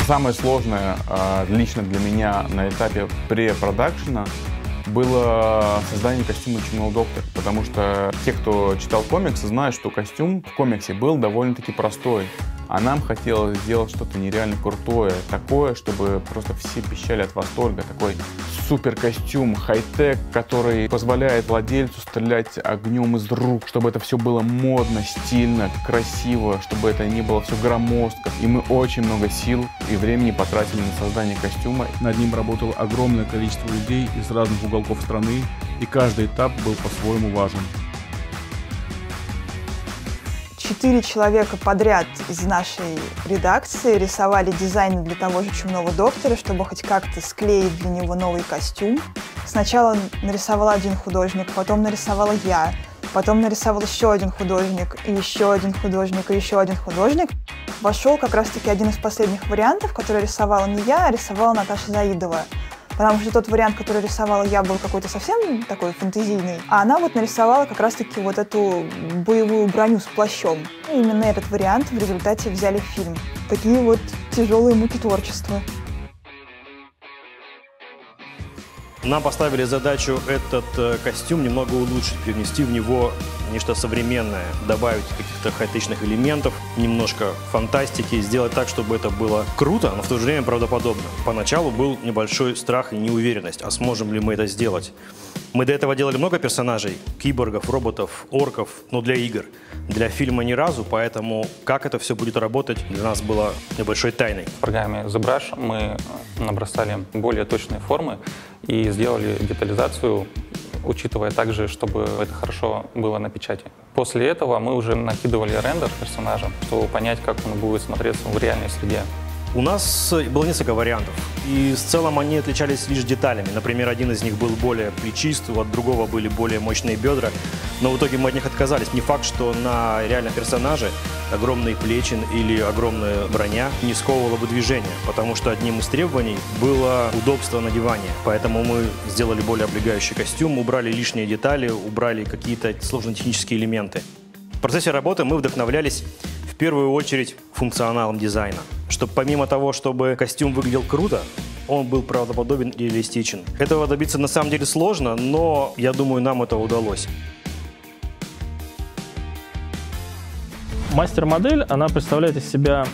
Самое сложное лично для меня на этапе препродакшена было создание костюма Чумного доктора, потому что те, кто читал комиксы, знают, что костюм в комиксе был довольно-таки простой. А нам хотелось сделать что-то нереально крутое, такое, чтобы просто все пищали от восторга. Такой супер костюм, хай-тек, который позволяет владельцу стрелять огнем из рук, чтобы это все было модно, стильно, красиво, чтобы это не было все громоздко. И мы очень много сил и времени потратили на создание костюма. Над ним работало огромное количество людей из разных уголков страны, и каждый этап был по-своему важен. 4 человека подряд из нашей редакции рисовали дизайны для того же Чумного доктора, чтобы хоть как-то склеить для него новый костюм. Сначала нарисовал один художник, потом нарисовала я, потом нарисовал еще один художник, и еще один художник, и еще один художник. Вошел как раз-таки один из последних вариантов, который рисовала не я, а рисовала Наташа Заидова. Потому что тот вариант, который рисовала я, был какой-то совсем такой фэнтезийный, а она вот нарисовала как раз-таки вот эту боевую броню с плащом. И именно этот вариант в результате взяли в фильм. Такие вот тяжелые муки творчества. Нам поставили задачу этот костюм немного улучшить, привнести в него нечто современное, добавить каких-то хай-течных элементов, немножко фантастики, сделать так, чтобы это было круто, но в то же время правдоподобно. Поначалу был небольшой страх и неуверенность, а сможем ли мы это сделать. Мы до этого делали много персонажей, киборгов, роботов, орков, но для игр. Для фильма ни разу, поэтому как это все будет работать, для нас было небольшой тайной. В программе ZBrush мы набросали более точные формы и сделали детализацию, учитывая также, чтобы это хорошо было на печати. После этого мы уже накидывали рендер персонажа, чтобы понять, как он будет смотреться в реальной среде. У нас было несколько вариантов, и в целом они отличались лишь деталями. Например, один из них был более плечист, от другого были более мощные бедра, но в итоге мы от них отказались. Не факт, что на реальном персонаже огромные плечи или огромная броня не сковывала бы движение, потому что одним из требований было удобство надевания. Поэтому мы сделали более облегающий костюм, убрали лишние детали, убрали какие-то сложно-технические элементы. В процессе работы мы вдохновлялись в первую очередь функционалом дизайна, чтобы помимо того, чтобы костюм выглядел круто, он был правдоподобен и реалистичен. Этого добиться на самом деле сложно, но я думаю, нам это удалось. Мастер-модель, она представляет из себя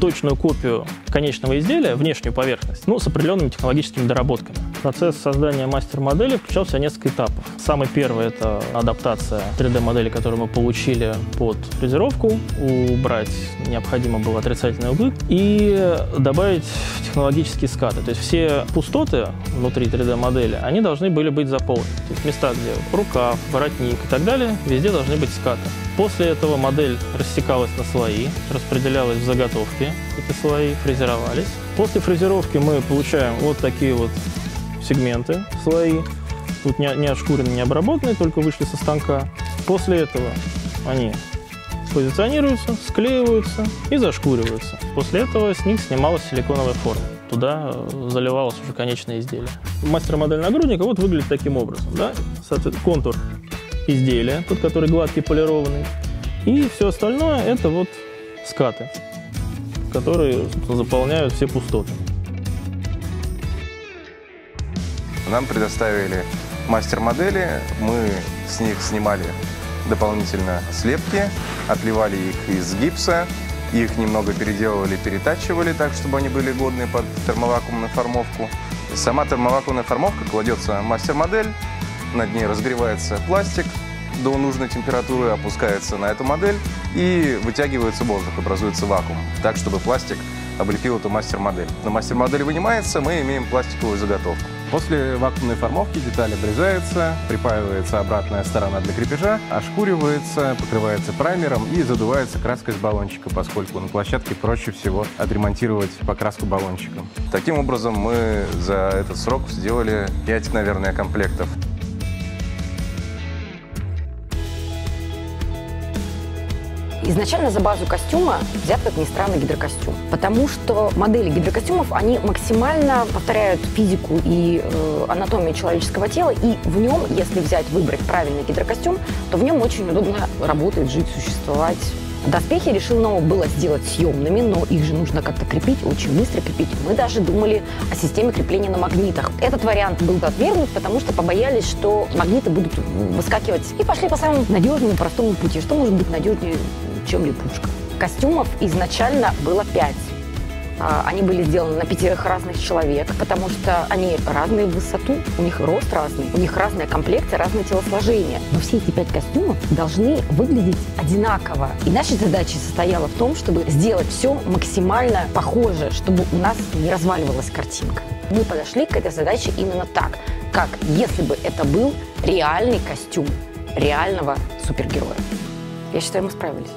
точную копию конечного изделия, внешнюю поверхность, с определенными технологическими доработками. Процесс создания мастер-модели включал в себя несколько этапов. Самый первый – это адаптация 3D-модели, которую мы получили под фрезеровку. Убрать необходимо было отрицательные углы и добавить технологические скаты. То есть все пустоты внутри 3D-модели, они должны были быть заполнены. То есть места, где рукав, воротник и так далее, везде должны быть скаты. После этого модель рассекалась на слои, распределялась в заготовки, эти слои фрезеровались. После фрезеровки мы получаем вот такие вот сегменты, слои. Тут не отшкурены, не обработаны, только вышли со станка. После этого они позиционируются, склеиваются и зашкуриваются. После этого с них снималась силиконовая форма. Туда заливалось уже конечное изделие. Мастер-модель нагрудника вот выглядит таким образом. Да? Соответственно, контур изделия, тот, который гладкий, полированный. И все остальное – это вот скаты, которые заполняют все пустоты. Нам предоставили мастер-модели, мы с них снимали дополнительно слепки, отливали их из гипса, их немного переделывали, перетачивали так, чтобы они были годны под термовакуумную формовку. Сама термовакуумная формовка кладется мастер-модель, над ней разогревается пластик до нужной температуры, опускается на эту модель и вытягивается воздух, образуется вакуум, так, чтобы пластик облепил эту мастер-модель. На мастер-модель вынимается, мы имеем пластиковую заготовку. После вакуумной формовки деталь обрезается, припаивается обратная сторона для крепежа, ошкуривается, покрывается праймером и задувается краской с баллончика, поскольку на площадке проще всего отремонтировать покраску баллончиком. Таким образом, мы за этот срок сделали 5, наверное, комплектов. Изначально за базу костюма взят, как ни странно, гидрокостюм. Потому что модели гидрокостюмов, они максимально повторяют физику и анатомию человеческого тела. И в нем, если выбрать правильный гидрокостюм, то в нем очень удобно работать, жить, существовать. Доспехи решено было сделать съемными, но их же нужно как-то крепить, очень быстро крепить. Мы даже думали о системе крепления на магнитах. Этот вариант был отвергнут, потому что побоялись, что магниты будут выскакивать. И пошли по самому надежному и простому пути. Что может быть надежнее, чем липучка? Костюмов изначально было 5. Они были сделаны на 5 разных человек, потому что они разные в высоту, у них рост разный, у них разная комплекция, разное телосложение. Но все эти 5 костюмов должны выглядеть одинаково. И наша задача состояла в том, чтобы сделать все максимально похоже, чтобы у нас не разваливалась картинка. Мы подошли к этой задаче именно так, как если бы это был реальный костюм реального супергероя. Я считаю, мы справились.